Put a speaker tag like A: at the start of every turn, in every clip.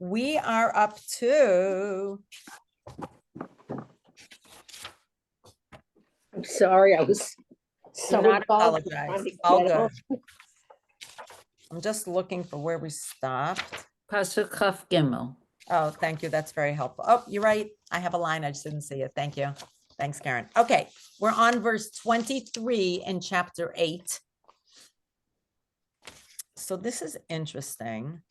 A: We are up to,
B: I'm sorry, I was
A: do
B: so
A: not
B: involved in
A: apologize.
B: trying to
A: All
B: get
A: good.
B: home.
A: I'm just looking for where we stopped.
C: Pasuk Chaf Gimel.
A: Oh, thank you. That's very helpful. Oh, you're right. I have a line. I just didn't see it. Thank you. Thanks, Karen. Okay, we're on verse 23 in chapter 8. So this is interesting.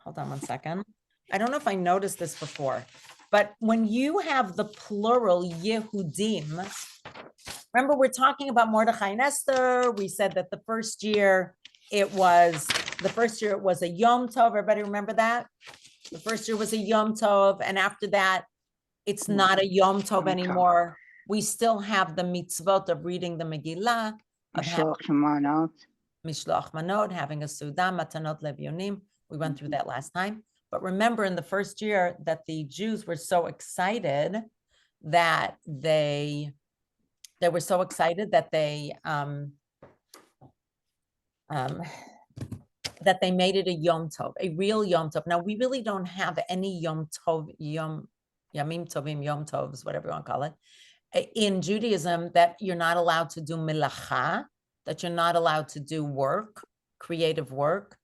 A: Hold on one second. I don't know if I noticed this before, but when you have the plural Yehudim, remember we're talking about Mordechai and Esther. We said that the first year it was a Yom Tov. Everybody remember that? The first year was a Yom Tov, and after that, it's not a Yom Tov anymore. We still have the mitzvot of reading the Megillah, of Mishloach Manot, having a Suda, Matanot Levionim. We went through that last time. But remember in the first year that the Jews were so excited that they were so excited that they made it a Yom Tov, a real Yom Tov. Now, we really don't have any Yom Tov, Yamim Tovim, Yom Tovs, whatever you want to call it, in Judaism, that you're not allowed to do melacha, that you're not allowed to do work, creative work,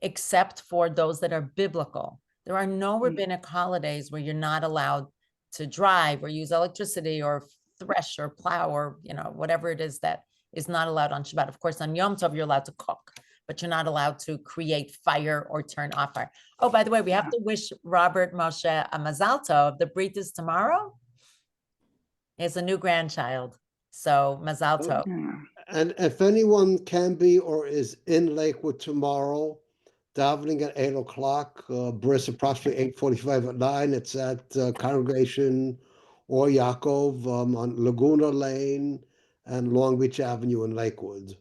A: except for those that are biblical. There are no rabbinic holidays where you're not allowed to drive or use electricity or thresh or plow or, whatever it is that is not allowed on Shabbat. Of course, on Yom Tov, you're allowed to cook, but you're not allowed to create fire or turn off fire. Oh, by the way, we have to wish Robert Moshe a Mazal Tov. The Brit is tomorrow. He has a new grandchild. So Mazal Tov.
D: And if anyone can be or is in Lakewood tomorrow, davening at 8 o'clock, bris approximately 8:45 at 9. It's at Congregation or Yaakov on Laguna Lane and Long Beach Avenue in Lakewood.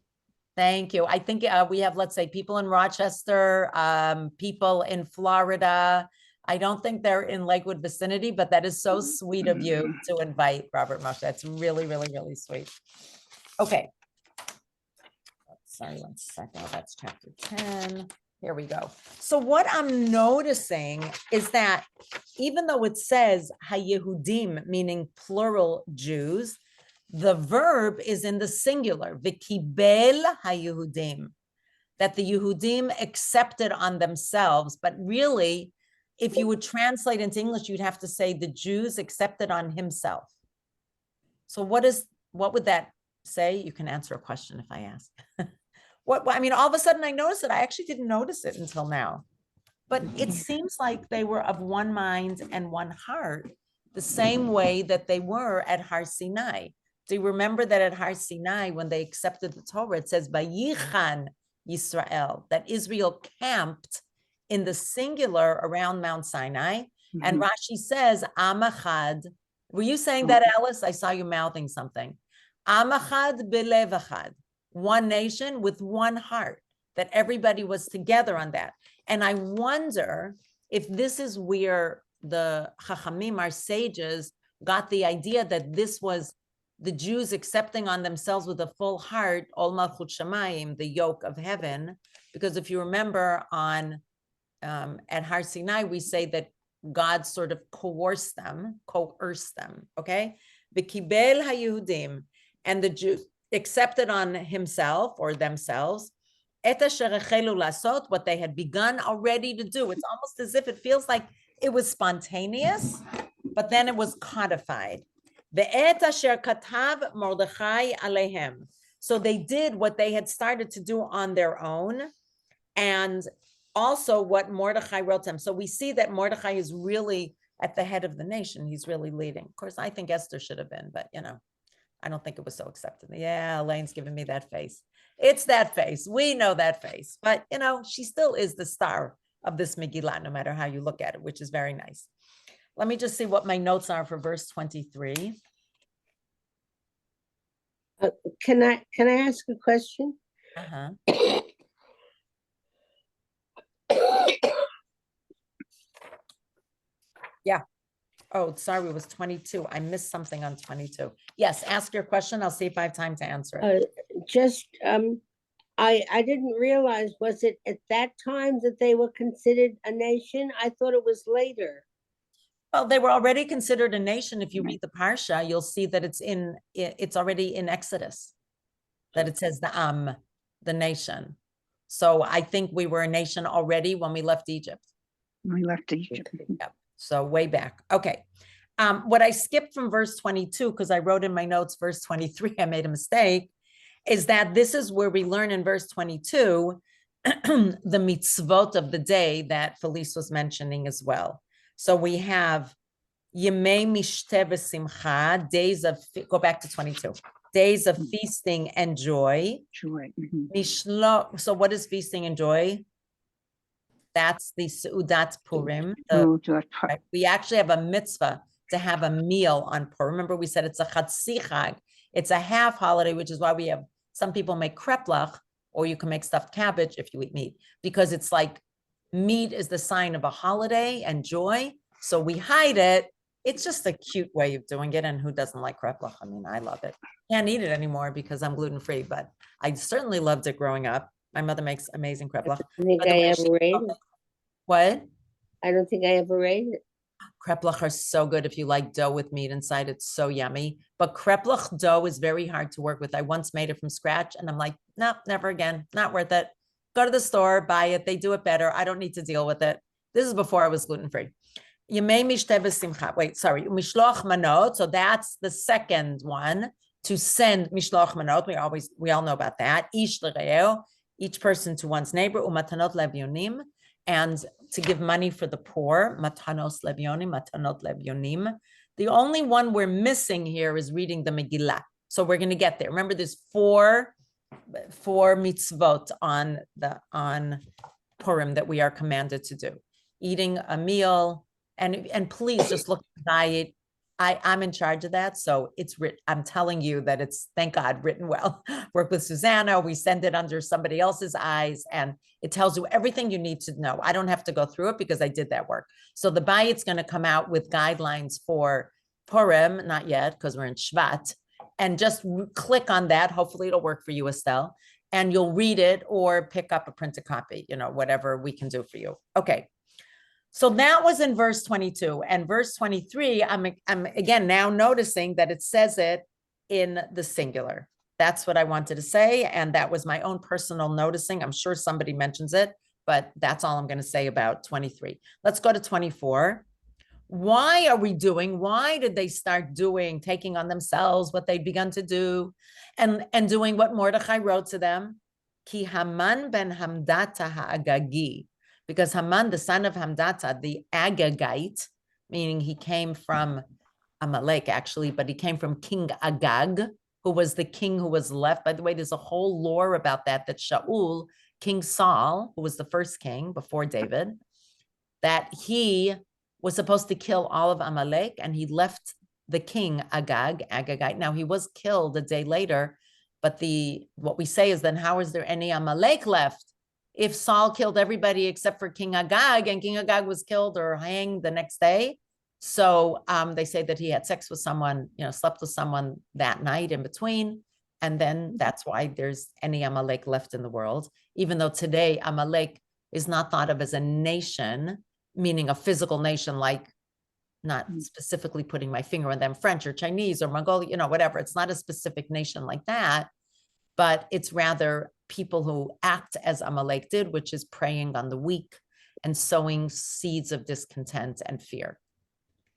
A: Thank you. I think we have, let's say, people in Rochester, people in Florida. I don't think they're in Lakewood vicinity, but that is so sweet of you to invite Robert Moshe. That's really, really, really sweet. Okay. Sorry, one second. That's chapter 10. Here we go. So what I'm noticing is that even though it says HaYehudim, meaning plural Jews, the verb is in the singular, V'kibel HaYehudim, that the Yehudim accepted on themselves. But really, if you would translate into English, you'd have to say the Jews accepted on himself. So what would that say? You can answer a question if I ask. I mean, all of a sudden I noticed it. I actually didn't notice it until now. But it seems like they were of one mind and one heart, the same way that they were at Har Sinai. Do you remember that at Har Sinai, when they accepted the Torah, it says, Vayichan Yisrael, that Israel camped in the singular around Mount Sinai. And Rashi says, Am Echad. Were you saying that, Alice? I saw you mouthing something. Am Echad belev echad. One nation with one heart, that everybody was together on that. And I wonder if this is where the Chachamim, our sages, got the idea that this was the Jews accepting on themselves with a full heart, Ol Malchut Shamayim, the yoke of heaven. Because if you remember at Har Sinai, we say that God sort of coerced them, okay? The Kibel HaYehudim, and the Jews accepted on himself or themselves, what they had begun already to do. It's almost as if it feels like it was spontaneous, but then it was codified. So they did what they had started to do on their own, and also what Mordechai wrote to them. So we see that Mordechai is really at the head of the nation. He's really leading. Of course, I think Esther should have been, but I don't think it was so accepted. Yeah, Elaine's giving me that face. It's that face. We know that face. But, she still is the star of this Megillah, no matter how you look at it, which is very nice. Let me just see what my notes are for verse 23.
B: Can I ask a question?
A: Yeah. Oh, sorry, it was 22. I missed something on 22. Yes, ask your question. I'll see if I have time to answer it.
B: I didn't realize, was it at that time that they were considered a nation? I thought it was later.
A: Well, they were already considered a nation. If you read the Parsha, you'll see that it's already in Exodus, that it says the nation. So I think we were a nation already when we left Egypt.
E: We left Egypt.
A: Yep. So way back. Okay. What I skipped from verse 22, because I wrote in my notes verse 23, I made a mistake, is that this is where we learn in verse 22 the mitzvot of the day that Felice was mentioning as well. So we have Yemei Mishteh v'Simcha, days of, go back to 22, days of feasting and joy.
E: Joy.
A: Mishlo, so what is feasting and joy? That's the Seudat Purim. Right? We actually have a mitzvah to have a meal on Purim. Remember, we said it's a Chatzi Chag. It's a half holiday, which is why we have, some people make kreplach, or you can make stuffed cabbage if you eat meat, because it's like meat is the sign of a holiday and joy. So we hide it. It's just a cute way of doing it. And who doesn't like kreplach? I mean, I love it. Can't eat it anymore because I'm gluten-free, but I certainly loved it growing up. My mother makes amazing kreplach.
B: I think
A: By the
B: I
A: way,
B: ever ate it.
A: What?
B: I don't think I ever ate it.
A: Kreplach are so good if you like dough with meat inside. It's so yummy. But kreplach dough is very hard to work with. I once made it from scratch and I'm like, no, never again. Not worth it. Go to the store, buy it. They do it better. I don't need to deal with it. This is before I was gluten-free. Yemei mishteh v'simcha. Wait, sorry. Mishloach manot. So that's the second one, to send mishloach manot. We all know about that. Ish l're'eo, each person to one's neighbor. Umatanot levyonim, and to give money for the poor. Matanos levyonim, matanot levyonim. The only one we're missing here is reading the Megillah. So we're going to get there. Remember, there's four mitzvot on Purim that we are commanded to do. Eating a meal, and please just look at the diet. I'm in charge of that, so it's written. I'm telling you that it's, thank God, written well. Work with Susanna. We send it under somebody else's eyes, and it tells you everything you need to know. I don't have to go through it because I did that work. So the Bayit's going to come out with guidelines for Purim, not yet because we're in Shvat, and just click on that. Hopefully it'll work for you, Estelle, and you'll read it or pick up a printed copy, whatever we can do for you. Okay. So that was in verse 22, and verse 23, I'm again now noticing that it says it in the singular. That's what I wanted to say, and that was my own personal noticing. I'm sure somebody mentions it, but that's all I'm going to say about 23. Let's go to 24. Why did they start taking on themselves what they'd begun to do, and doing what Mordechai wrote to them? Ki Haman ben Hamdata ha'agagi. Because Haman, the son of Hamdata, the Agagite, meaning he came from Amalek, actually, but he came from King Agag, who was the king who was left. By the way, there's a whole lore about that Shaul, King Saul, who was the first king before David, that he was supposed to kill all of Amalek, and he left the king Agagite. Now, he was killed a day later, but what we say is, then how is there any Amalek left? If Saul killed everybody except for King Agag, and King Agag was killed or hanged the next day. So they say that he had sex with someone, slept with someone that night in between. And then that's why there's any Amalek left in the world, even though today Amalek is not thought of as a nation, meaning a physical nation, like not specifically putting my finger on them, French or Chinese or Mongolian, whatever. It's not a specific nation like that, but it's rather people who act as Amalek did, which is preying on the weak and sowing seeds of discontent and fear.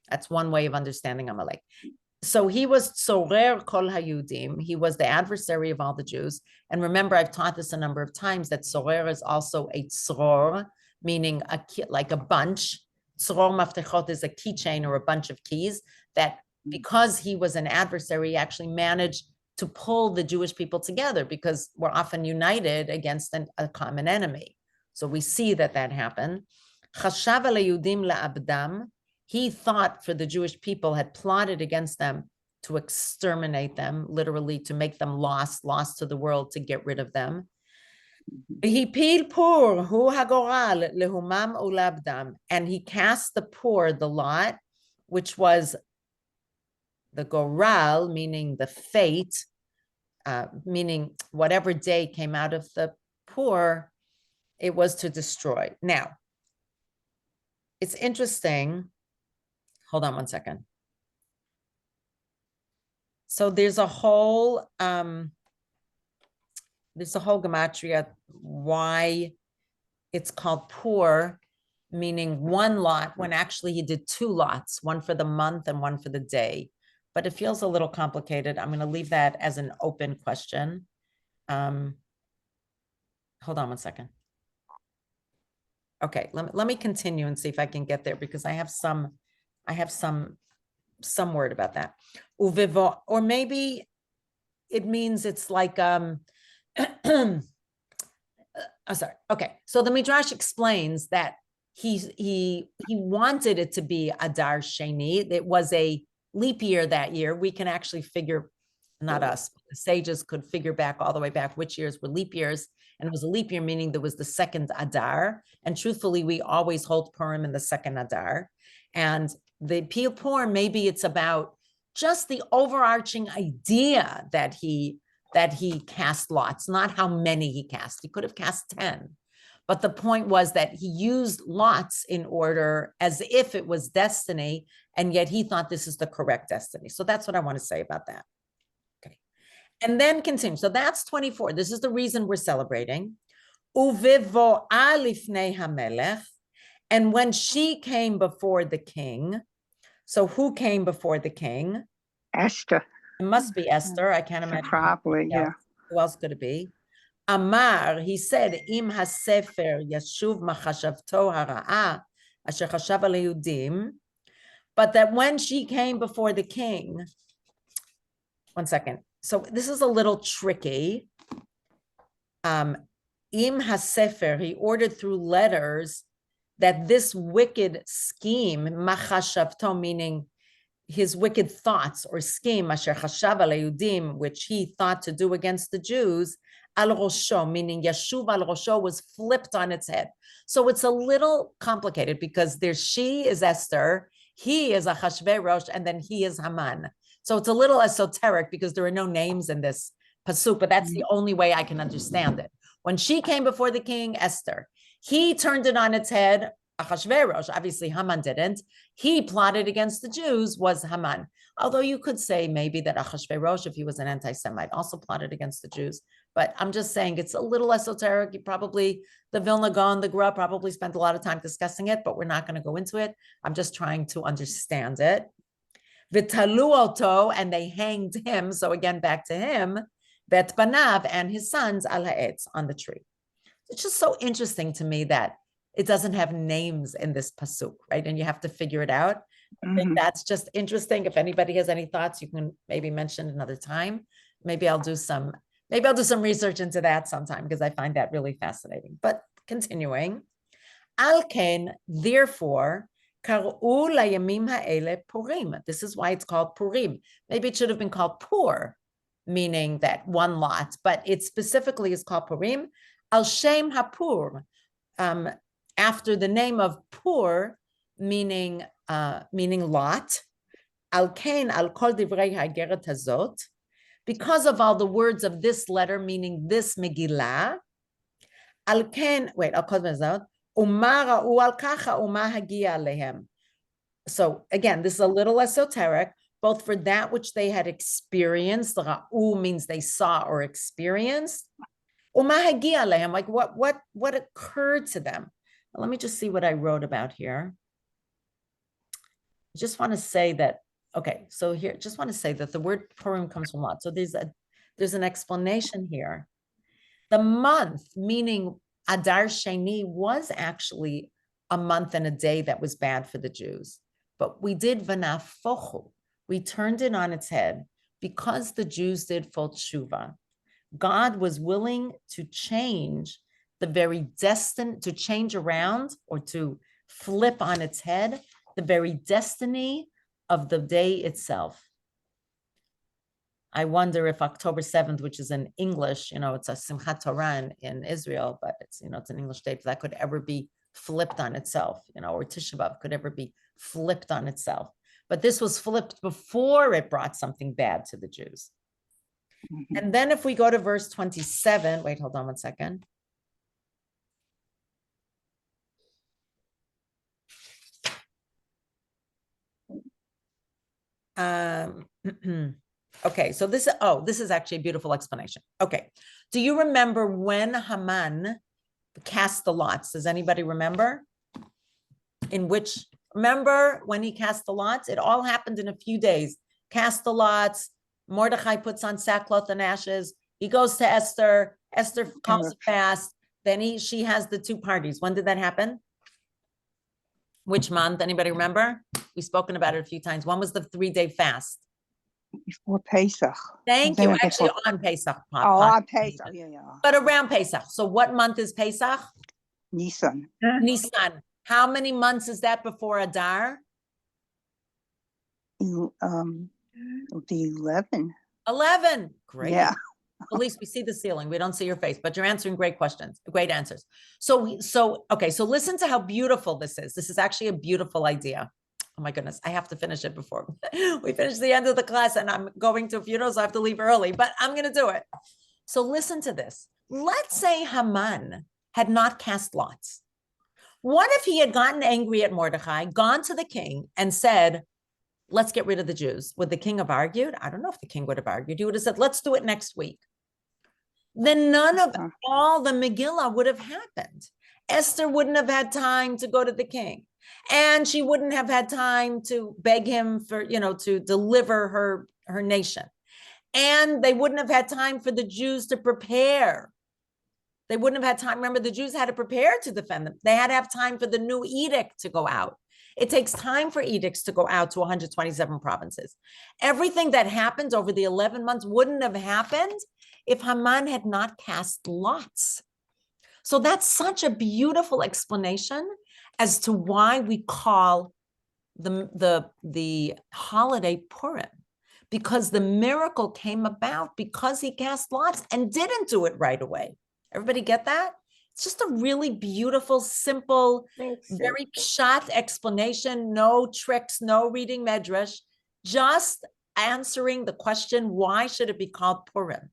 A: That's one way of understanding Amalek. So he was Tzorer Kol Hayudim. He was the adversary of all the Jews. And remember, I've taught this a number of times, that Tzorer is also a tzror, meaning like a bunch. Tzror Maftechot is a keychain or a bunch of keys, that because he was an adversary, he actually managed to pull the Jewish people together, because we're often united against a common enemy. So we see that happened. Chashav alayudim la'abdam. He thought for the Jewish people, had plotted against them to exterminate them, literally to make them lost to the world, to get rid of them. Hipil pur hu hagoral lehumam ulabdam, and he cast the pur, the lot, which was the goral, meaning the fate, meaning whatever day came out of the poor, it was to destroy. Now, it's interesting. Hold on one second. So there's a whole gematria why it's called poor, meaning one lot, when actually he did two lots, one for the month and one for the day. But it feels a little complicated. I'm going to leave that as an open question. Hold on one second. Okay, let me continue and see if I can get there, because I have some word about that. Uvivo, or maybe it means it's like sorry. Okay, so the Midrash explains that he wanted it to be Adar Sheni. It was a leap year that year. We can actually figure, not us, the sages could figure back all the way back which years were leap years. And it was a leap year, meaning there was the second Adar. And truthfully, we always hold Purim in the second Adar. And the Purim, maybe it's about just the overarching idea that he cast lots, not how many he cast. He could have cast 10. But the point was that he used lots in order as if it was destiny, and yet he thought this is the correct destiny. So that's what I want to say about that. Okay. And then continue. So that's 24. This is the reason we're celebrating. Uvivoa lifnei hamelech. And when she came before the king, so who came before the king?
E: Esther.
A: It must be Esther. I can't imagine.
E: Probably, yeah.
A: Who else could it be? Amar, he said, Im hasefer yashuv machashavto hara'a asher chashav al Yehudim. But that when she came before the king, one second. So this is a little tricky. Im hasefer, he ordered through letters that this wicked scheme, machashavto, meaning his wicked thoughts or scheme, asher chashav al Yehudim, which he thought to do against the Jews, al rosho, meaning yashuv al rosho, was flipped on its head. So it's a little complicated because she is Esther, he is Achashverosh, and then he is Haman. So it's a little esoteric because there are no names in this pasuk, but that's the only way I can understand it. When she came before the king, Esther, he turned it on its head, Achashverosh, obviously Haman didn't. He plotted against the Jews, was Haman. Although you could say maybe that Achashverosh, if he was an anti-Semite, also plotted against the Jews. But I'm just saying it's a little esoteric. The Vilna Gaon, the Gra, probably spent a lot of time discussing it, but we're not going to go into it. I'm just trying to understand it. Vitalu oto, and they hanged him. So again, back to him, Bet Banav and his sons al ha'etz, on the tree. It's just so interesting to me that it doesn't have names in this pasuk, right? And you have to figure it out. I think that's just interesting. If anybody has any thoughts, you can maybe mention another time. Maybe I'll do some research into that sometime, because I find that really fascinating. But continuing, Al ken, therefore, kar'u layamim ha'ele Purim. This is why it's called Purim. Maybe it should have been called Pur, meaning that one lot, but it specifically is called Purim. Al shem hapur, after the name of Pur, meaning lot. Al ken al kol divrei ha'igeret hazot, because of all the words of this letter, meaning this Megillah. Al ken, wait, al kol hazot, umar ra'u al kacha umar hagia alehem. So again, this is a little esoteric, both for that which they had experienced. Ra'u means they saw or experienced. Umar hagia alehem, like what occurred to them. Let me just see what I wrote about here. I just want to say that, okay, so here, just want to say that the word Purim comes from lot. So there's an explanation here. The month, meaning Adar Sheni, was actually a month and a day that was bad for the Jews. But we did v'nafochu. We turned it on its head because the Jews did full tshuva. God was willing to change the very to change around or to flip on its head the very destiny of the day itself. I wonder if October 7th, which is in English, it's a Simchat Torah in Israel, but it's an English date, that could ever be flipped on itself, or Tisha B'Av could ever be flipped on itself. But this was flipped before it brought something bad to the Jews.
E: Mhm.
A: And then if we go to verse 27, wait, hold on one second. Okay, so this is actually a beautiful explanation. Okay, do you remember when Haman cast the lots? Does anybody remember? Remember when he cast the lots? It all happened in a few days. Cast the lots, Mordechai puts on sackcloth and ashes. He goes to Esther. Esther calls a fast. Then she has the two parties. When did that happen? Which month? Anybody remember? We've spoken about it a few times. When was the 3-day fast?
E: Before Pesach.
A: Thank
E: Then
A: you.
E: we get
A: Actually,
E: for-
A: on Pesach.
E: Oh, on Pesach. Yeah.
A: But around Pesach. So what month is Pesach?
E: Nisan.
A: Nisan. How many months is that before Adar?
E: The 11.
A: 11. Great.
E: Yeah.
A: At least we see the ceiling. We don't see your face, but you're answering great questions, great answers. So listen to how beautiful this is. This is actually a beautiful idea. Oh my goodness, I have to finish it before we finish the end of the class, and I'm going to a funeral, so I have to leave early, but I'm going to do it. So listen to this. Let's say Haman had not cast lots. What if he had gotten angry at Mordechai, gone to the king and said, let's get rid of the Jews? Would the king have argued? I don't know if the king would have argued. He would have said, let's do it next week. Then none of all the Megillah would have happened. Esther wouldn't have had time to go to the king, and she wouldn't have had time to beg him for, to deliver her nation. And they wouldn't have had time for the Jews to prepare. They wouldn't have had time. Remember, the Jews had to prepare to defend them. They had to have time for the new edict to go out. It takes time for edicts to go out to 127 provinces. Everything that happened over the 11 months wouldn't have happened if Haman had not cast lots. So that's such a beautiful explanation as to why we call the holiday Purim, because the miracle came about because he cast lots and didn't do it right away. Everybody get that? It's just a really beautiful, simple, very short explanation, no tricks, no reading Medrash, just answering the question, why should it be called Purim?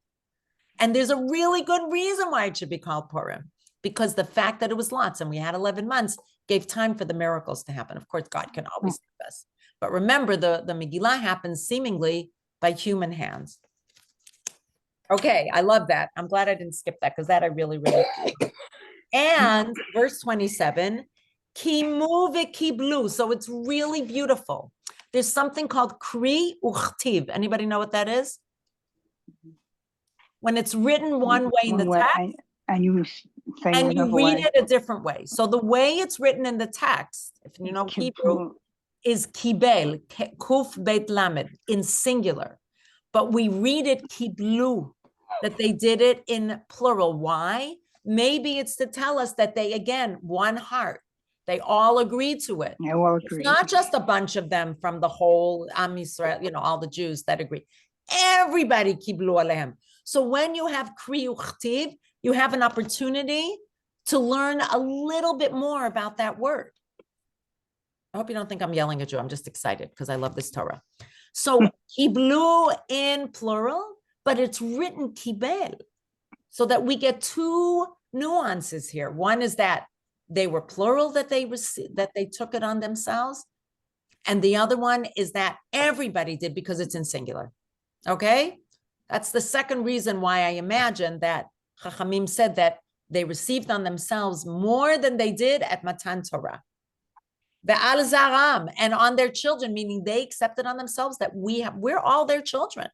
A: And there's a really good reason why it should be called Purim, because the fact that it was lots and we had 11 months gave time for the miracles to happen. Of course, God can always save us. But remember, the Megillah happens seemingly by human hands. Okay, I love that. I'm glad I didn't skip that, because that I really, really like. And verse 27, kimu v'kiblu. So it's really beautiful. There's something called kri uchtiv. Anybody know what that is? When it's written one way in the text,
E: and you say
A: and you
E: another
A: read
E: way.
A: it a different way. So the way it's written in the text, if you know Hebrew, is kibel, kuf beit lamed, in singular. But we read it kiblu, that they did it in plural. Why? Maybe it's to tell us that they, again, one heart. They all agreed to it.
E: They all
A: It's
E: agree.
A: not just a bunch of them from the whole Am Yisrael, all the Jews that agree. Everybody kiblu alehem. So when you have kri uchtiv, you have an opportunity to learn a little bit more about that word. I hope you don't think I'm yelling at you. I'm just excited because I love this Torah. So kiblu in plural, but it's written kibel, so that we get two nuances here. One is that they were plural, that they took it on themselves. And the other one is that everybody did, because it's in singular. Okay? That's the second reason why I imagine that Chachamim said that they received on themselves more than they did at Matan Torah. Ve'al zaram, and on their children, meaning they accepted on themselves that we're all their children.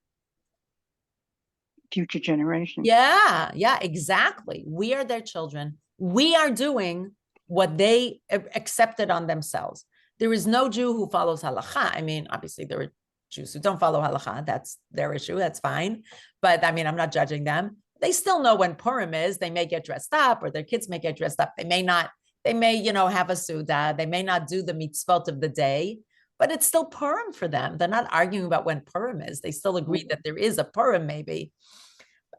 E: Future generation.
A: Yeah, exactly. We are their children. We are doing what they accepted on themselves. There is no Jew who follows halacha. I mean, obviously there are Jews who don't follow halacha. That's their issue. That's fine. But I mean, I'm not judging them. They still know when Purim is. They may get dressed up, or their kids may get dressed up. They may not. They may, have a Suda. They may not do the mitzvot of the day, but it's still Purim for them. They're not arguing about when Purim is. They still agree that there is a Purim, maybe.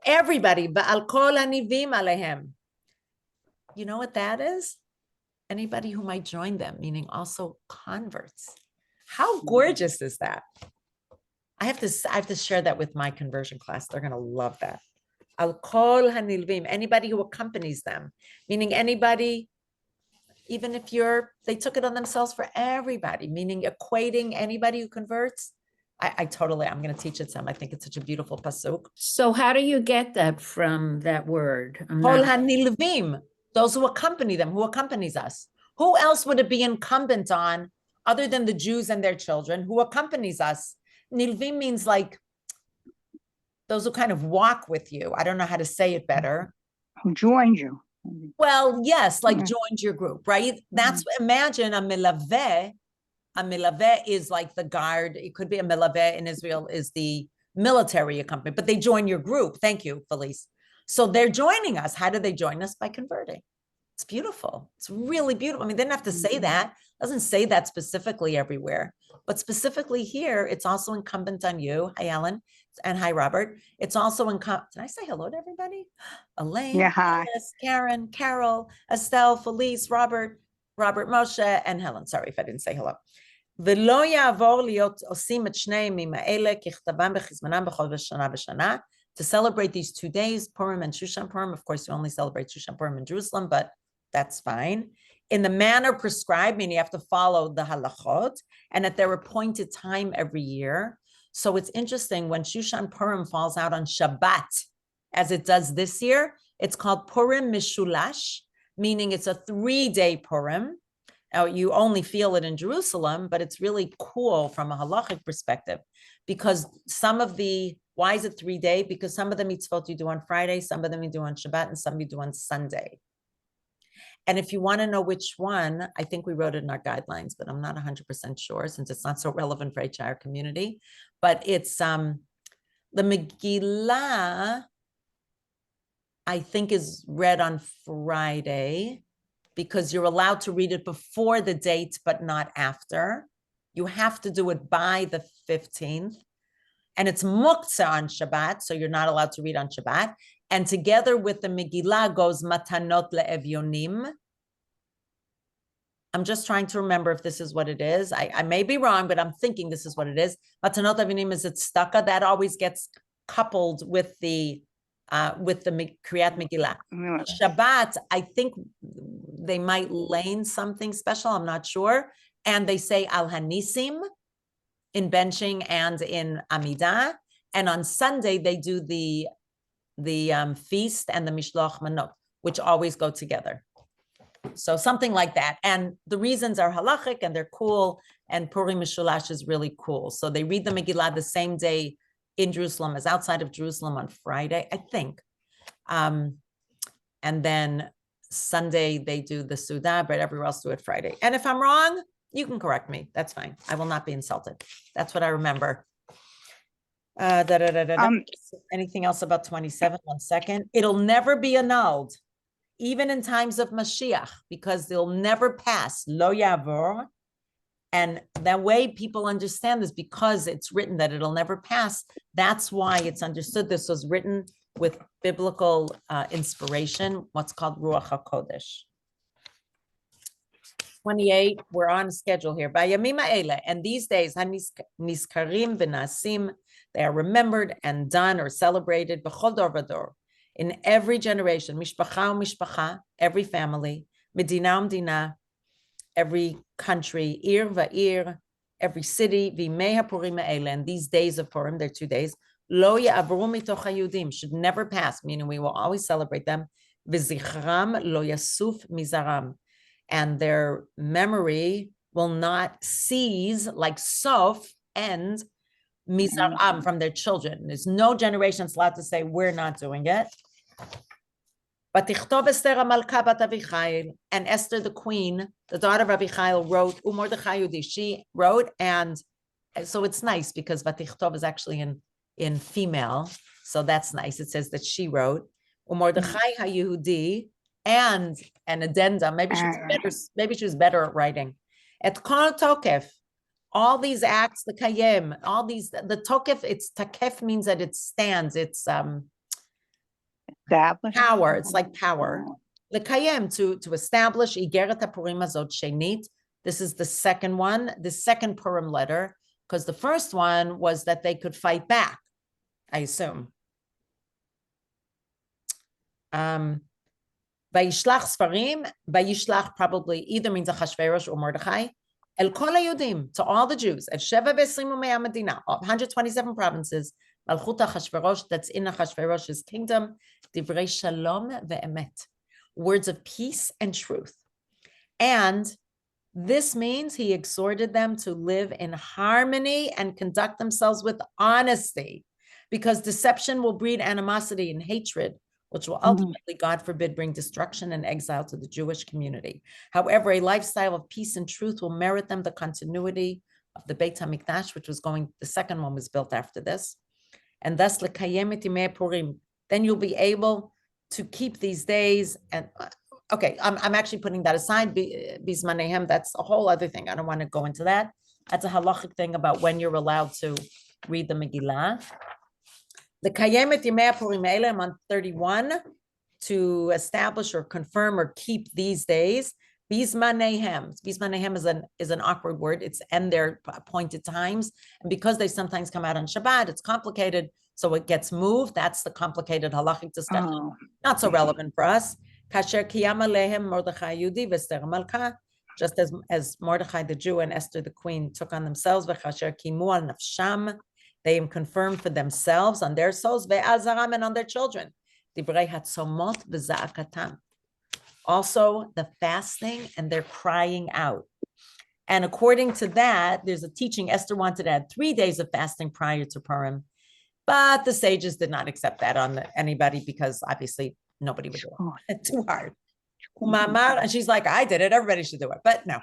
A: Everybody, ba'al kol hanivim alehem. You know what that is? Anybody who might join them, meaning also converts. How gorgeous is that? I have to share that with my conversion class. They're gonna love that. Al kol hanilvim, anybody who accompanies them, meaning anybody, even if they took it on themselves for everybody, meaning equating anybody who converts. I'm going to teach it some. I think it's such a beautiful pasuk.
C: So how do you get that from that word?
A: Kol hanilvim, those who accompany them, who accompanies us. Who else would it be incumbent on other than the Jews and their children who accompanies us? Nilvim means like those who kind of walk with you. I don't know how to say it better.
E: Who joined you?
A: Well, yes, like
E: Yeah.
A: joined your group, right? That's, imagine a milaveh. A milaveh is like the guard. It could be a milaveh in Israel is the military accompaniment, but they join your group. Thank you, Felice. So they're joining us. How do they join us? By converting. It's beautiful. It's really beautiful. I mean, they didn't have to say that. It doesn't say that specifically everywhere, but specifically here, it's also incumbent on you. Hi, Ellen, and hi, Robert. It's also incumbent. Did I say hello to everybody? Elaine,
E: Yeah, hi.
A: Alice, Karen, Carol, Estelle, Felice, Robert, Moshe, and Helen. Sorry if I didn't say hello. ולא יעבור להיות עושים את שני הימים האלה ככתבם בזמנם בכל שנה ושנה. To celebrate these 2 days, Purim and Shushan Purim. Of course, you only celebrate Shushan Purim in Jerusalem, but that's fine. In the manner prescribed, meaning you have to follow the halachot, and at their appointed time every year. So it's interesting when Shushan Purim falls out on Shabbat, as it does this year, it's called Purim Mishulash, meaning it's a 3-day Purim. Now, you only feel it in Jerusalem, but it's really cool from a halachic perspective because why is it 3-day? Because some of the mitzvot you do on Friday, some of them you do on Shabbat, and some you do on Sunday. And if you want to know which one, I think we wrote it in our guidelines, but I'm not 100% sure since it's not so relevant for HR community. But it's the Megillah, I think, is read on Friday, because you're allowed to read it before the date, but not after. You have to do it by the 15th. And it's muktzah on Shabbat, so you're not allowed to read on Shabbat. And together with the Megillah goes Matanot le'evyonim. I'm just trying to remember if this is what it is. I may be wrong, but I'm thinking this is what it is. Matanot le'evyonim is tzedakah. That always gets coupled with the Kriyat Megillah. Shabbat, I think they might lane something special. I'm not sure. And they say Al Hanisim in benching and in Amidah. And on Sunday, they do the feast and the Mishloach Manot, which always go together. So something like that. And the reasons are halachic and they're cool. And Purim Mishulash is really cool. So they read the Megillah the same day in Jerusalem as outside of Jerusalem on Friday, I think. And then Sunday they do the Suda, but everywhere else do it Friday. And if I'm wrong, you can correct me. That's fine. I will not be insulted. That's what I remember. Anything else about 27? 1 second. It'll never be annulled, even in times of Mashiach, because they'll never pass. Lo yavor. And that way people understand this because it's written that it'll never pass. That's why it's understood. This was written with biblical inspiration, what's called Ruach HaKodesh. 28, we're on schedule here. Bayamim ha'ele, and these days, niskarim v'nasim, they are remembered and done or celebrated b'chol dor v'dor, in every generation, mishpacha u'mishpacha, every family, medina u'mdina, every country, ir va'ir, every city, v'imei ha'purim ha'ele, and these days of Purim, they're 2 days, lo ya'avru mitoch ha'yudim, should never pass, meaning we will always celebrate them, v'zichram lo yasuf mizaram, and their memory will not cease, like sof, end, mizaram, from their children. There's no generation that's allowed to say, we're not doing it. But Esther Malka bat Avichail, and Esther the queen, the daughter of Avichail, wrote, Umordechai Yudi, she wrote, and so it's nice because Vatichtov is actually in female, so that's nice. It says that she wrote, Umordechai HaYehudi, and an addendum, maybe she was better at writing. Et kol tokef, all these acts, the kayem, all these, the tokef, it's takef means that it stands, it's power, it's like power. The kayem, to establish Igeret HaPurim Azot Shenit, this is the second one, the second Purim letter, because the first one was that they could fight back, I assume. Vayishlach Sfarim, Vayishlach probably either means Achashverosh or Mordechai, El Kol HaYudim, to all the Jews, at Sheva V'Esrim U'Mea Medina, 127 provinces, Malchut Achashverosh, that's in Achashverosh's kingdom, Divrei Shalom Ve'emet, words of peace and truth. And this means he exhorted them to live in harmony and conduct themselves with honesty, because deception will breed animosity and hatred, which will ultimately, God forbid, bring destruction and exile to the Jewish community. However, a lifestyle of peace and truth will merit them the continuity of the Beit HaMikdash, which was going, the second one was built after this. And thus, l'kayem et yimei Purim, then you'll be able to keep these days. And okay, I'm actually putting that aside. Bismanehem, that's a whole other thing. I don't want to go into that. That's a halachic thing about when you're allowed to read the Megillah. The Kayem et Yimei Purim Eilem on 31 to establish or confirm or keep these days. Bismanehem. Bismanehem is an awkward word. It's and their appointed times. And because they sometimes come out on Shabbat, it's complicated. So it gets moved. That's the complicated halachic discussion. Not so relevant for us. Kasher kiyam alehem Mordechai Yehudi v'Esther Malka, just as Mordechai the Jew and Esther the queen took on themselves, v'chasher kimu al nafsham, they confirmed for themselves on their souls, ve'al zaram, and on their children. Divrei hatzomot v'za'akatam. Also the fasting and their crying out. And according to that, there's a teaching, Esther wanted to add 3 days of fasting prior to Purim, but the sages did not accept that on anybody because obviously nobody would do it. Too hard. And she's like, I did it. Everybody should do it. But no.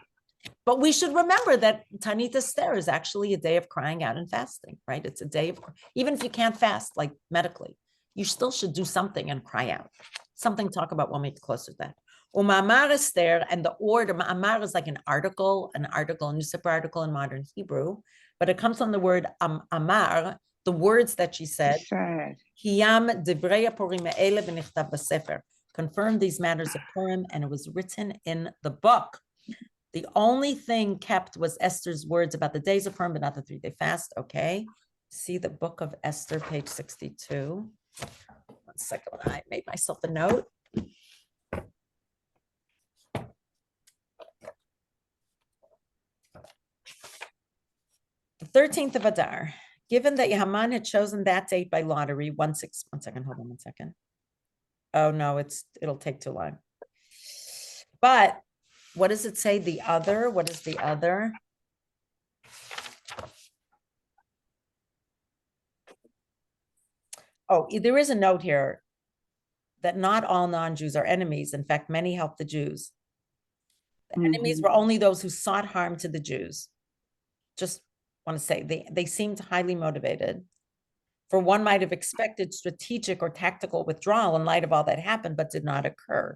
A: But we should remember that Tanit Esther is actually a day of crying out and fasting, right? It's a day of, even if you can't fast, like medically, you still should do something and cry out. Something to talk about when we get closer to that. Umamar Esther, and the order, Ma'amar is like an article, a newspaper article in modern Hebrew, but it comes from the word Amar, the words that she said, Hiyam Divrei Purim Me'ele v'nichtav b'sefer, confirmed these matters of Purim, and it was written in the book. The only thing kept was Esther's words about the days of Purim, but not the 3-day fast. Okay, see the book of Esther, page 62. 1 second, I made myself a note. The 13th of Adar. Given that Haman had chosen that date by lottery, 1 second, hold on 1 second. Oh no, it'll take too long. But what does it say? The other, what is the other? Oh, there is a note here that not all non-Jews are enemies. In fact, many help the Jews. The enemies were only those who sought harm to the Jews. Just want to say they seemed highly motivated. For one might have expected strategic or tactical withdrawal in light of all that happened, but did not occur,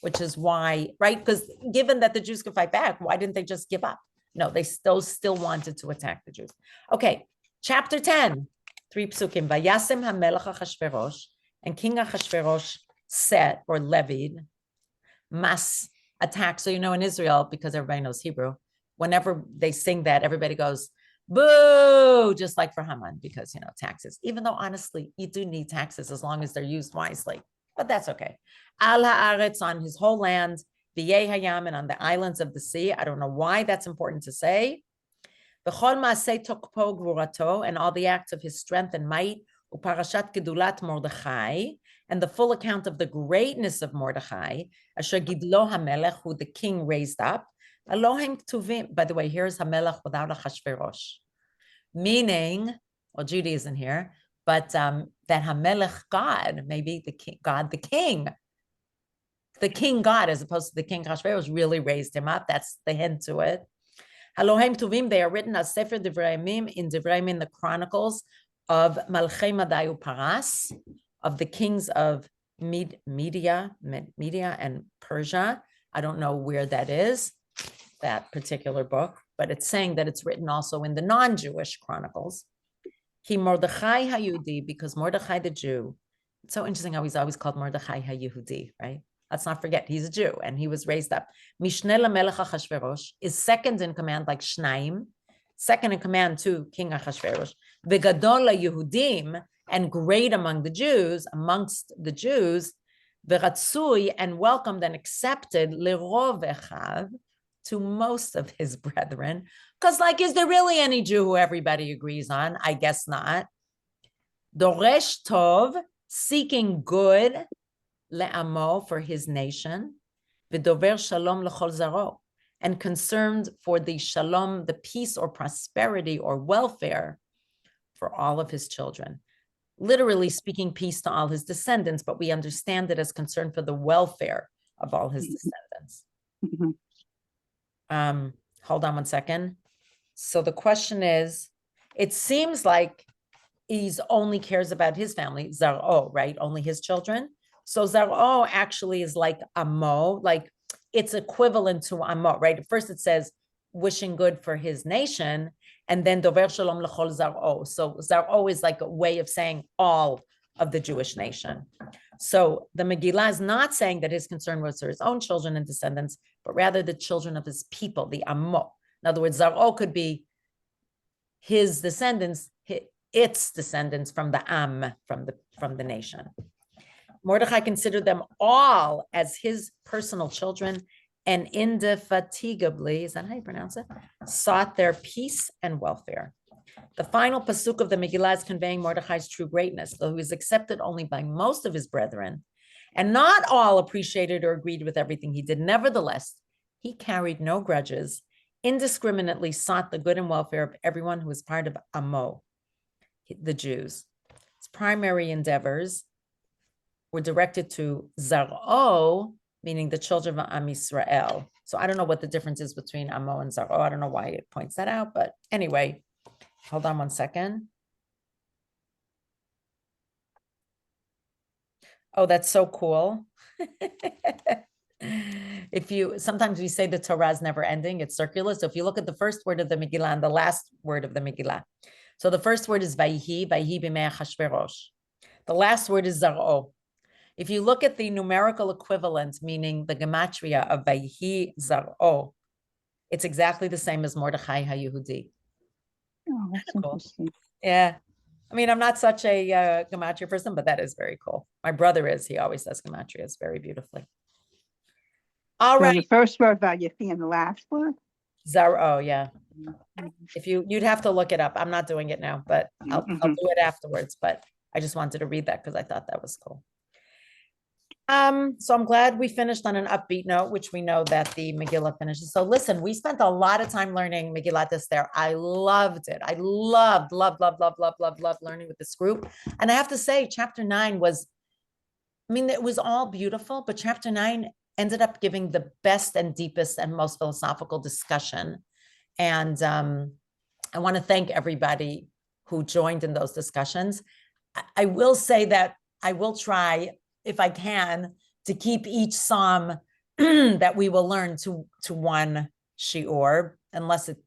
A: which is why, right? Because given that the Jews could fight back, why didn't they just give up? No, they still wanted to attack the Jews. Okay, chapter 10, 3 psukim. Vayasem hamelech Achashverosh, and King Achashverosh set or levied mass attack. So, in Israel, because everybody knows Hebrew, whenever they sing that, everybody goes, boo, just like for Haman, because, taxes, even though honestly, you do need taxes as long as they're used wisely, but that's okay. Al haaretz, on his whole land, v'yei hayam, and on the islands of the sea. I don't know why that's important to say. V'chol maasei tokpo gvurato, and all the acts of his strength and might, uparashat gedulat Mordechai, and the full account of the greatness of Mordechai, asher gidlo hamelech, who the king raised up. Elohim ktuvim. By the way, here's Hamelech without a Achashverosh, meaning, well, Judy isn't here, but that Hamelech God, maybe the king, God, the king God, as opposed to the king Achashverosh, really raised him up. That's the hint to it. Elohim ktuvim. They are written as Sefer Divrei Yamim, in Divrei Yamim, the chronicles of Malchei Madai Paras, of the kings of Media and Persia. I don't know where that is, that particular book, but it's saying that it's written also in the non-Jewish chronicles. Ki Mordechai HaYehudi, because Mordechai the Jew, it's so interesting how he's always called Mordechai HaYehudi, right? Let's not forget, he's a Jew and he was raised up. Mishneh LaMelech Achashverosh is second in command, like Shnaim, second in command to King Achashverosh, v'gadol Yehudim, and great amongst the Jews, v'ratzui, and welcomed and accepted lirov echav, to most of his brethren. Because, like, is there really any Jew who everybody agrees on? I guess not. Doresh tov, seeking good, le'amo, for his nation, v'dover shalom l'chol zaro, and concerned for the shalom, the peace or prosperity or welfare for all of his children. Literally speaking peace to all his descendants, but we understand it as concern for the welfare of all his descendants.
E: Mhm.
A: Hold on one second. So the question is, it seems like he's only cares about his family, Zaro, right? Only his children. So Zaro actually is like Amo, like it's equivalent to Amo, right? At first it says wishing good for his nation, and then Dover Shalom L'chol Zaro. So Zaro is like a way of saying all of the Jewish nation. So the Megillah is not saying that his concern was for his own children and descendants, but rather the children of his people, the Amo. In other words, Zaro could be his descendants, its descendants from the Am, from the nation. Mordechai considered them all as his personal children, and indefatigably, is that how you pronounce it? Sought their peace and welfare. The final pasuk of the Megillah is conveying Mordechai's true greatness, though he was accepted only by most of his brethren, and not all appreciated or agreed with everything he did. Nevertheless, he carried no grudges, indiscriminately sought the good and welfare of everyone who was part of Amo, the Jews. His primary endeavors were directed to Zaro, meaning the children of Am Yisrael. So I don't know what the difference is between Amo and Zaro. I don't know why it points that out, but anyway, hold on one second. Oh, that's so cool. Sometimes we say the Torah is never ending, it's circular. So if you look at the first word of the Megillah and the last word of the Megillah. So the first word is Vayhi b'mei Achashverosh. The last word is Zaro. If you look at the numerical equivalent, meaning the gematria of Vayhi Zaro, it's exactly the same as Mordechai HaYehudi.
E: Oh, that's
A: Cool.
E: interesting.
A: Yeah. I mean, I'm not such a gematria person, but that is very cool. My brother is. He always does gematrias very beautifully. All
E: So
A: right.
E: the first word Vayhi and the last word?
A: Zaro, yeah.
E: Mhm.
A: If you'd have to look it up. I'm not doing it now, but I'll
E: Mhm.
A: do it afterwards. But I just wanted to read that because I thought that was cool. So I'm glad we finished on an upbeat note, which we know that the Megillah finishes. So listen, we spent a lot of time learning Megillat Esther. I loved it. I loved learning with this group. And I have to say, chapter 9 was, I mean, it was all beautiful, but chapter 9 ended up giving the best and deepest and most philosophical discussion. And I want to thank everybody who joined in those discussions. I will say that I will try, if I can, to keep each psalm that we will learn to one shiur, unless it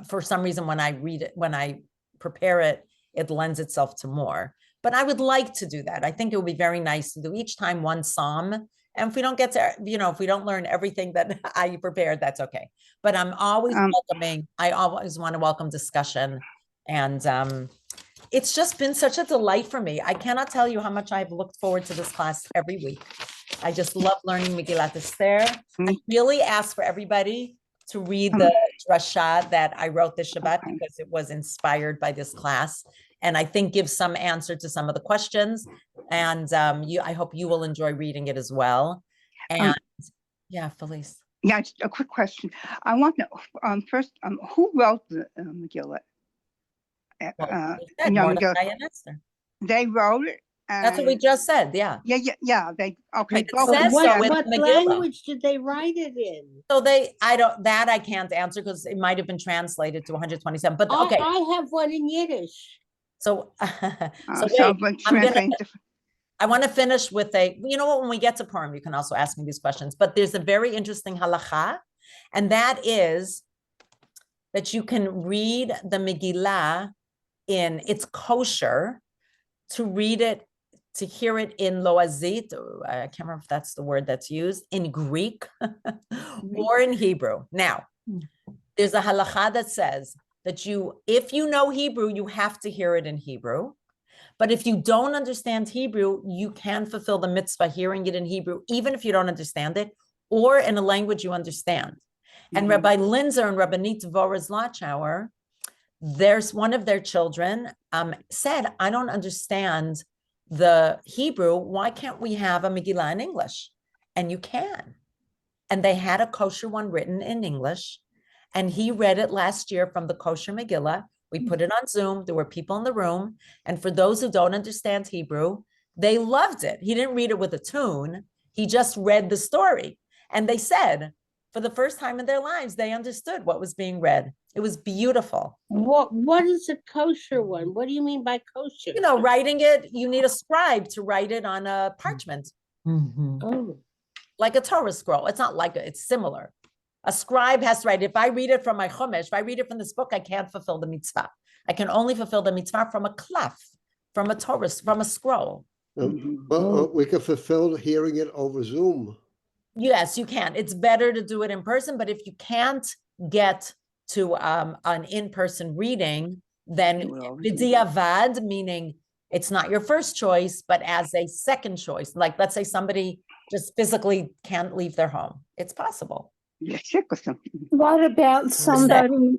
A: for some reason when I read it, when I prepare it, it lends itself to more. But I would like to do that. I think it would be very nice to do each time one psalm. And if we don't get to, if we don't learn everything that I prepared, that's okay. But I'm always welcoming. I always want to welcome discussion. And it's just been such a delight for me. I cannot tell you how much I've looked forward to this class every week. I just love learning Megillat Esther. I really ask for everybody to read the drasha that I wrote this Shabbat because it was inspired by this class. And I think gives some answer to some of the questions. And I hope you will enjoy reading it as well. And yeah, Felice.
E: Yeah, just a quick question. I want to know, first, who wrote the Megillah?
A: Well,
E: Megillah.
A: Mordechai and Esther.
E: They wrote it.
A: That's what we just said. Yeah.
E: Yeah. They okay.
A: It
E: Both
A: says
E: of
A: so
E: them.
A: in
B: What
A: the Megillah.
B: language did they write it in?
A: So I can't answer because it might have been translated to 127. But okay.
B: I have one in Yiddish.
A: So,
E: But
A: I want to finish with when we get to Purim, you can also ask me these questions, but there's a very interesting halacha, and that is that you can read the Megillah it's kosher to read it, to hear it in loazit, I can't remember if that's the word that's used, in Greek or in Hebrew. Now, there's a halacha that says that if you know Hebrew, you have to hear it in Hebrew. But if you don't understand Hebrew, you can fulfill the mitzvah hearing it in Hebrew, even if you don't understand it, or in a language you understand. And
E: Mhm.
A: Rabbi Linzer and Rabbanit Dvorah Zlotchauer, there's one of their children said, I don't understand the Hebrew. Why can't we have a Megillah in English? And you can. And they had a kosher one written in English. And he read it last year from the kosher Megillah. We put it on Zoom. There were people in the room. And for those who don't understand Hebrew, they loved it. He didn't read it with a tune. He just read the story. And they said, for the first time in their lives, they understood what was being read. It was beautiful.
B: What is a kosher one? What do you mean by kosher?
A: You know, writing it, you need a scribe to write it on a parchment,
C: Mhm.
B: Oh,
A: like a Torah scroll. It's not like it's similar. A scribe has to write. If I read it from my chumash, if I read it from this book, I can't fulfill the mitzvah. I can only fulfill the mitzvah from a clef, from a Torah, from a scroll.
D: Well, we can fulfill hearing it over Zoom.
A: Yes, you can. It's better to do it in person, but if you can't get to an in-person reading, then b'diavad, meaning it's not your first choice, but as a second choice. Like, let's say somebody just physically can't leave their home. It's possible.
E: You're sick or something.
F: What about somebody?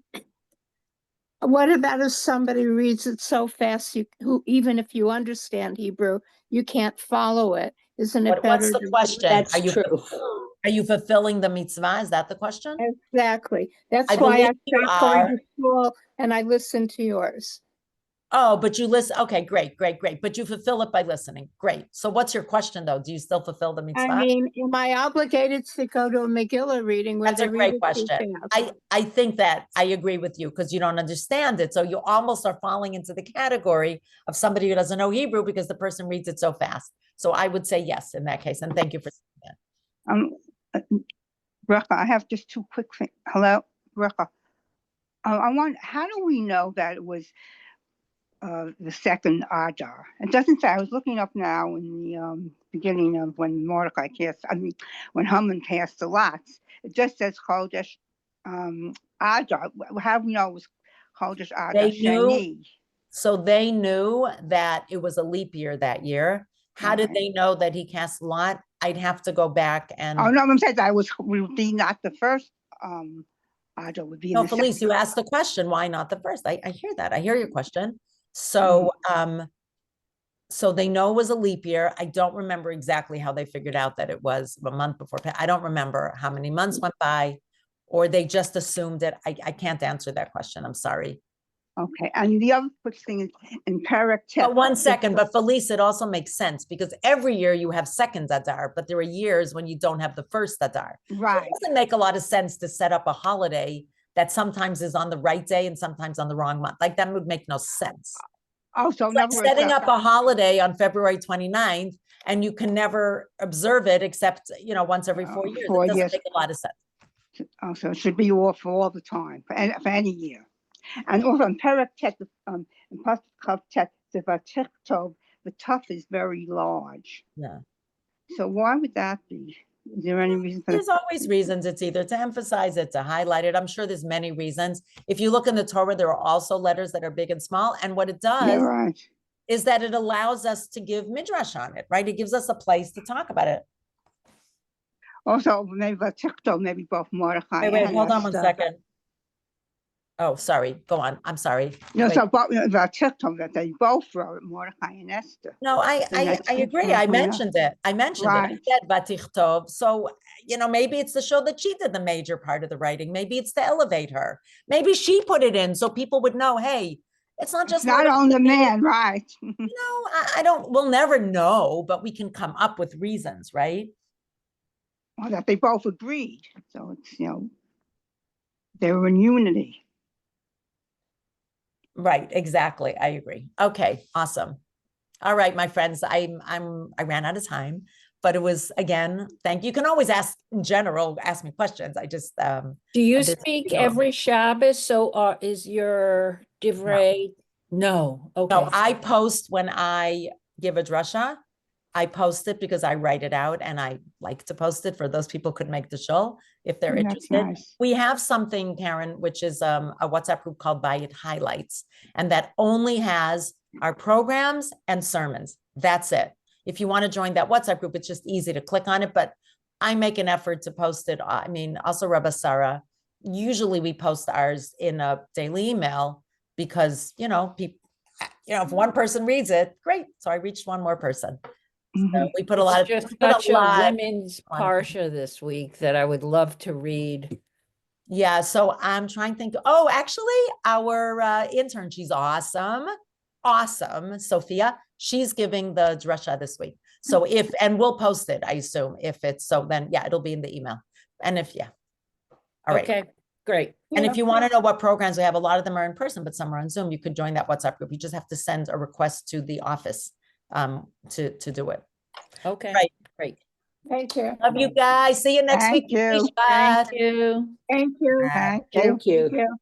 F: What about if somebody reads it so fast who even if you understand Hebrew, you can't follow it? Isn't it better?
A: What's the question?
B: that's
A: Are you
B: true.
A: are you fulfilling the mitzvah? Is that the question?
F: Exactly. That's
A: I
F: why I
A: believe you
F: stopped going
A: are.
F: to school and I listened to yours.
A: Oh, but you listen. Okay, great. But you fulfill it by listening. Great. So what's your question though? Do you still fulfill the mitzvah?
F: I mean, am I obligated to go to a Megillah reading where
A: That's a
F: they read
A: great
F: it too
A: question.
F: fast?
A: I think that I agree with you because you don't understand it. So you almost are falling into the category of somebody who doesn't know Hebrew because the person reads it so fast. So I would say yes in that case. And thank you for saying that.
E: Bracha, I have just two quick things. Hello, Bracha. How do we know that it was the second Adar? It doesn't say. I was looking up now in the beginning of when when Haman cast the lots. It just says Chodesh Adar. How do we know it was Chodesh Adar
A: They knew,
E: Sheni?
A: so they knew that it was a leap year that year. How did
E: Right.
A: they know that he cast lot? I'd have to go back and.
E: Oh no, I'm saying that would be not the first Adar, would be in
A: No,
E: the
A: Felice,
E: second.
A: you asked the question, why not the first? I hear that. I hear your question. So, so they know it was a leap year. I don't remember exactly how they figured out that it was a month before. I don't remember how many months went by, or they just assumed it. I can't answer that question. I'm sorry.
E: Okay, and the other quick thing is in Parak
A: But 1 second, but Felice, it also makes sense because every year you have second Adar, but there are years when you don't have the first Adar.
E: right.
A: So it doesn't make a lot of sense to set up a holiday that sometimes is on the right day and sometimes on the wrong month. Like that would make no sense.
E: Oh, so in
A: Like
E: other words,
A: setting up a holiday on February 29th and you can never observe it except, once every 4 years.
E: 4
A: It doesn't
E: years.
A: make a lot of sense.
E: Oh, so it should be off for all the time, for any year. And also in Parak Tet, in Pasuk Tet, the Vatichtov, the Tuf is very large.
A: Yeah.
E: So why would that be? Is there any reason for that?
A: There's always reasons. It's either to emphasize it, to highlight it. I'm sure there's many reasons. If you look in the Torah, there are also letters that are big and small. And what it does
E: Yeah, right.
A: is that it allows us to give midrash on it, right? It gives us a place to talk about it.
E: Also, maybe Vatichtov, maybe both Mordechai
A: Wait,
E: and
A: hold on 1
E: Esther.
A: second. Oh, sorry. Go on. I'm sorry.
E: No,
A: Wait.
E: so Vatichtov, that they both wrote Mordechai and Esther.
A: No, I agree. I mentioned it. I mentioned it. I said Vatichtov. So, maybe it's to show that she did the major part of the writing. Maybe it's to elevate her. Maybe she put it in so people would know, hey, it's not just
E: Not on the man, right?
A: we'll never know, but we can come up with reasons, right?
E: Well, that they both agreed. So it's, they were in unity.
A: Right, exactly. I agree. Okay, awesome. All right, my friends, I ran out of time, but it was, again, thank you. You can always ask in general, ask me questions. I just
C: Do you
A: there's-
C: speak every Shabbos? So is your divrei? No. Okay.
A: No, I post when I give a drasha. I post it because I write it out and I like to post it for those people who could make the shul. if they're
E: That's
A: interested.
E: nice.
A: We have something, Karen, which is a WhatsApp group called Bayit Highlights, and that only has our programs and sermons. That's it. If you want to join that WhatsApp group, it's just easy to click on it, but I make an effort to post it. I mean, also Rabbi Sarah, usually we post ours in a daily email because, people, if one person reads it, great. So I reached one more person. So
E: Mhm.
A: we put a lot
C: It's
A: of,
C: just
A: we put
C: such
A: a
C: a
A: lot.
C: women's
A: lot of-
C: parsha this week that I would love to read.
A: Yeah, so I'm trying to think. Oh, actually, our intern, she's awesome. Awesome. Sophia, she's giving the drasha this week. So and we'll post it, I assume, if it's so, then yeah, it'll be in the email. And all right.
C: Okay, great.
A: And
F: Yeah.
A: if you want to know what programs we have, a lot of them are in person, but some are on Zoom. You could join that WhatsApp group. You just have to send a request to the office to do it.
C: Okay,
A: Right.
C: great.
F: Thank you.
A: Love you guys. See you next
E: Thank
A: week.
E: you.
C: Thank you.
F: Thank you.
E: Thank you.
B: Thank you.
F: Thank you.